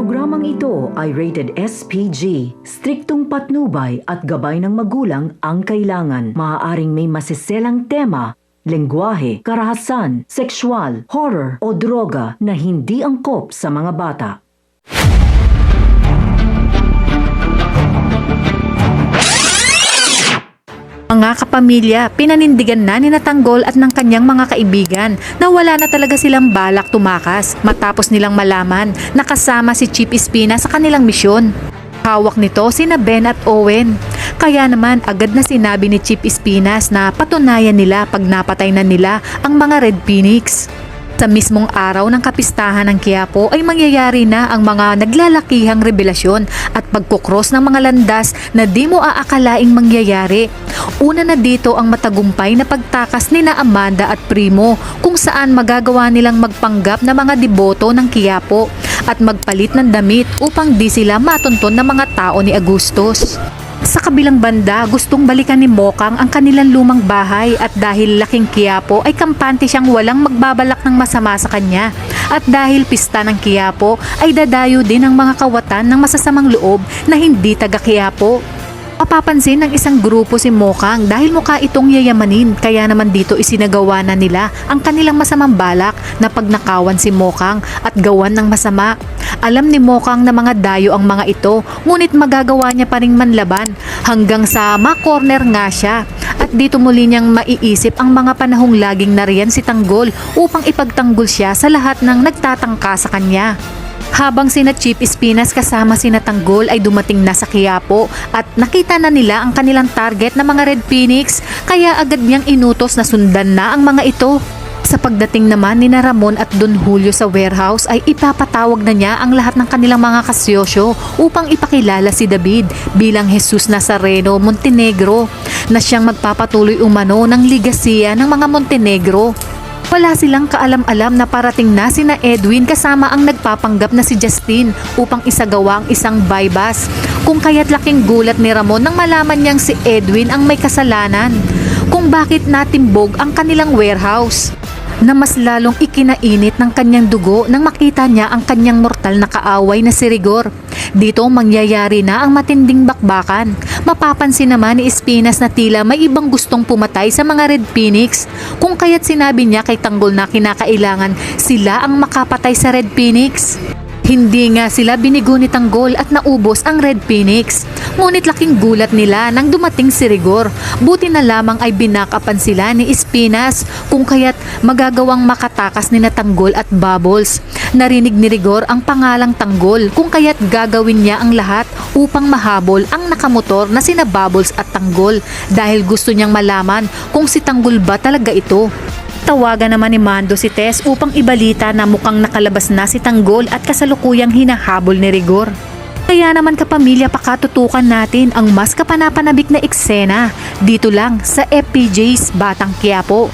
Programang ito ay rated SPG. Striktong patnubay at gabay ng magulang ang kailangan. Maaaring may masiselang tema, lengguwahe, karahasan, sexual, horror o droga na hindi angkop sa mga bata. Mga kapamilya, pinanindigan na ni Tanggol at ng kanyang mga kaibigan na wala na talaga silang balak tumakas matapos nilang malaman na kasama si Chief Espina sa kanilang misyon. Hawak nito sina Ben at Owen. Kaya naman agad na sinabi ni Chief Espinas na patunayan nila pag napatay na nila ang mga Red Phoenix. Sa mismong araw ng kapistahan ng Quiapo ay mangyayari na ang mga naglalakihang revelasyon at pagkukros ng mga landas na di mo aakalaing mangyayari. Una na dito ang matagumpay na pagtakas ni na Amanda at Primo kung saan magagawa nilang magpanggap na mga deboto ng Quiapo at magpalit ng damit upang di sila matunton ng mga tao ni Agustus. Sa kabilang banda, gustong balikan ni Mokang ang kanilang lumang bahay at dahil laking Quiapo ay kampante siyang walang magbabalak ng masama sa kanya. At dahil pista ng Quiapo ay dadayo din ang mga kawatan ng masasamang loob na hindi taga Quiapo. Mapapansin ng isang grupo si Mokang dahil mukha itong yayamanin kaya naman dito isinagawa na nila ang kanilang masamang balak na pagnakawan si Mokang at gawan ng masama. Alam ni Mokang na mga dayo ang mga ito ngunit magagawa niya pa ring manlaban hanggang sa ma-corner nga siya. At dito muli niyang maiisip ang mga panahong laging nariyan si Tanggol upang ipagtanggol siya sa lahat ng nagtatangka sa kanya. Habang sina Chief Espinas kasama sina Tanggol ay dumating na sa Quiapo at nakita na nila ang kanilang target na mga Red Phoenix kaya agad niyang inutos na sundan na ang mga ito. Sa pagdating naman ni Ramon at Don Julio sa warehouse ay ipapatawag na niya ang lahat ng kanilang mga kasyosyo upang ipakilala si David bilang Jesus Nazareno Montenegro na siyang magpapatuloy umano ng ligasiya ng mga Montenegro. Wala silang kaalam-alam na parating na sina Edwin kasama ang nagpapanggap na si Justin upang isagawa ang isang bypass. Kung kaya't laking gulat ni Ramon nang malaman niyang si Edwin ang may kasalanan kung bakit natimbog ang kanilang warehouse. Na mas lalong ikinainit ng kanyang dugo nang makita niya ang kanyang mortal na kaaway na si Rigor. Dito mangyayari na ang matinding bakbakan. Mapapansin naman ni Espinas na tila may ibang gustong pumatay sa mga Red Phoenix. Kung kaya't sinabi niya kay Tanggol na kinakailangan sila ang makapatay sa Red Phoenix. Hindi nga sila binigo ni Tanggol at naubos ang Red Phoenix. Ngunit laking gulat nila nang dumating si Rigor. Buti na lamang ay binakapan sila ni Espinas kung kaya't magagawang makatakas ni Tanggol at Bubbles. Narinig ni Rigor ang pangalang Tanggol kung kaya't gagawin niya ang lahat upang mahabol ang nakamotor na sina Bubbles at Tanggol dahil gusto niyang malaman kung si Tanggol ba talaga ito. Tawagan naman ni Mando si Tess upang ibalita na mukhang nakalabas na si Tanggol at kasalukuyang hinahabol ni Rigor. Kaya naman kapamilya, pakatutukan natin ang mas kapanapanabik na eksena dito lang sa FPJ's Batang Quiapo.